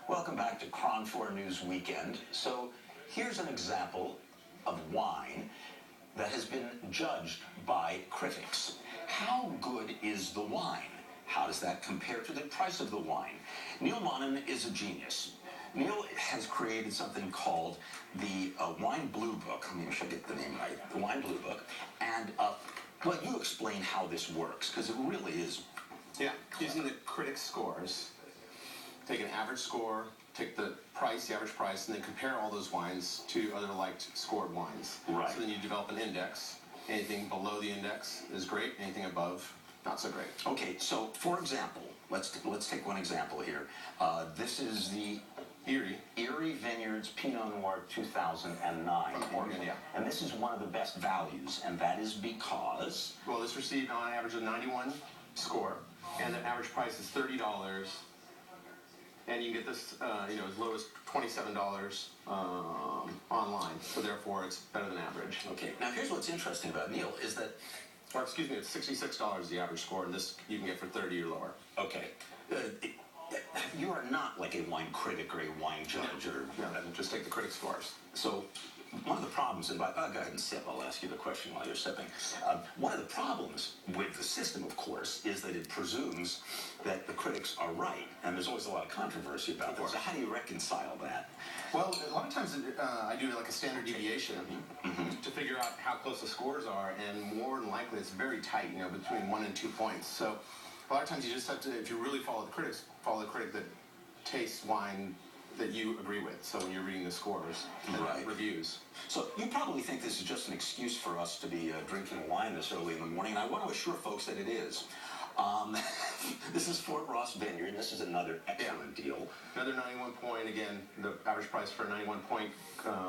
Welcome back to KRON-4 News Weekend. So here's an example of wine that has been judged by critics. How good is the wine? How does that compare to the price of the wine? Neil Monin is a genius. Neil has created something called the WineBlueBook. Let me make sure I get the name right. The WineBlueBook. And, well, you explain how this works, because it really is. Yeah, using the critics' scores, take an average score, take the price, the average price, and then compare all those wines to other liked scored wines. Right. So then you develop an index. Anything below the index is great. Anything above, not so great. Okay, so for example, let's take one example here. This is the Erie Vineyards Pinot Noir 2009. From Oregon, yeah. And this is one of the best values, and that is because... Well, this received on average a 91 score, and the average price is $30. And you can get this, as low as $27 online. So therefore, it's better than average. Okay. Now, here's what's interesting about Neil is that... Or excuse me, it's $66 the average score, and this you can get for 30 or lower. Okay. You are not like a wine critic or a wine judge, or... No, just take the critic scores. So, one of the problems, and go ahead and sip, I'll ask you the question while you're sipping. One of the problems with the system, of course, is that it presumes that the critics are right, and there's always a lot of controversy about that. So how do you reconcile that? Well, a lot of times I do like a standard deviation to figure out how close the scores are, and more than likely it's very tight, between 1 and 2 points. So a lot of times you just have to, if you really follow the critics, follow the critic that tastes wine that you agree with. So when you're reading the scores and reviews. So you probably think this is just an excuse for us to be drinking wine this early in the morning, and I want to assure folks that it is. This is Fort Ross Vineyard. This is another excellent deal. Another 91 point. Again, the average price for a 91 point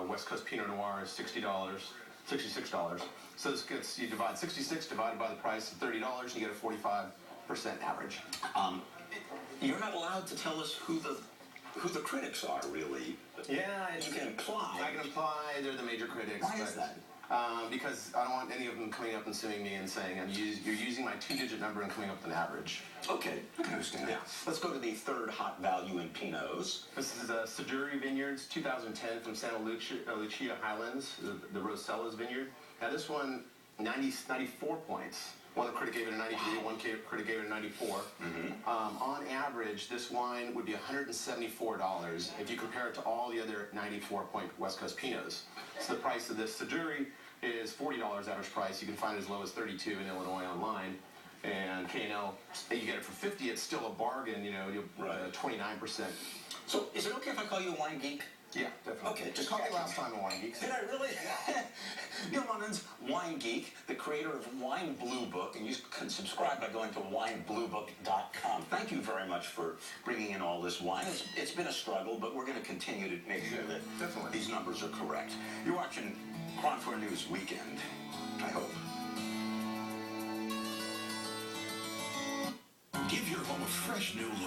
West Coast Pinot Noir is $66. So this gets, you divide 66 divided by the price of $30, and you get a 45% average. You're not allowed to tell us who the critics are, really. Yeah, you can imply. I can imply they're the major critics. Why is that? Because I don't want any of them coming up and suing me and saying, you're using my 2-digit number and coming up with an average. Okay, I can understand that. Let's go to the third hot value in Pinots. This is Siduri Vineyards 2010 from Santa Lucia Highlands, the Rosellas Vineyard. Now this one, 94 points. One critic gave it a 93, one critic gave it a 94. On average, this wine would be $174 if you compare it to all the other 94-point West Coast Pinots. So the price of this Siduri is $40 average price. You can find it as low as $32 in Illinois online. And K&L, you get it for $50. It's still a bargain, you'll 29%. So is it okay if I call you a wine geek? Yeah, definitely. Okay, just call me last time a wine geek. Did I really? Neil Monin's Wine Geek, the creator of WineBlueBook, and you can subscribe by going to WineBlueBook.com. Thank you very much for bringing in all this wine. It's been a struggle, but we're going to continue to make sure that these numbers are correct. You're watching KRON-4 News Weekend, I hope. Give your home a fresh new look.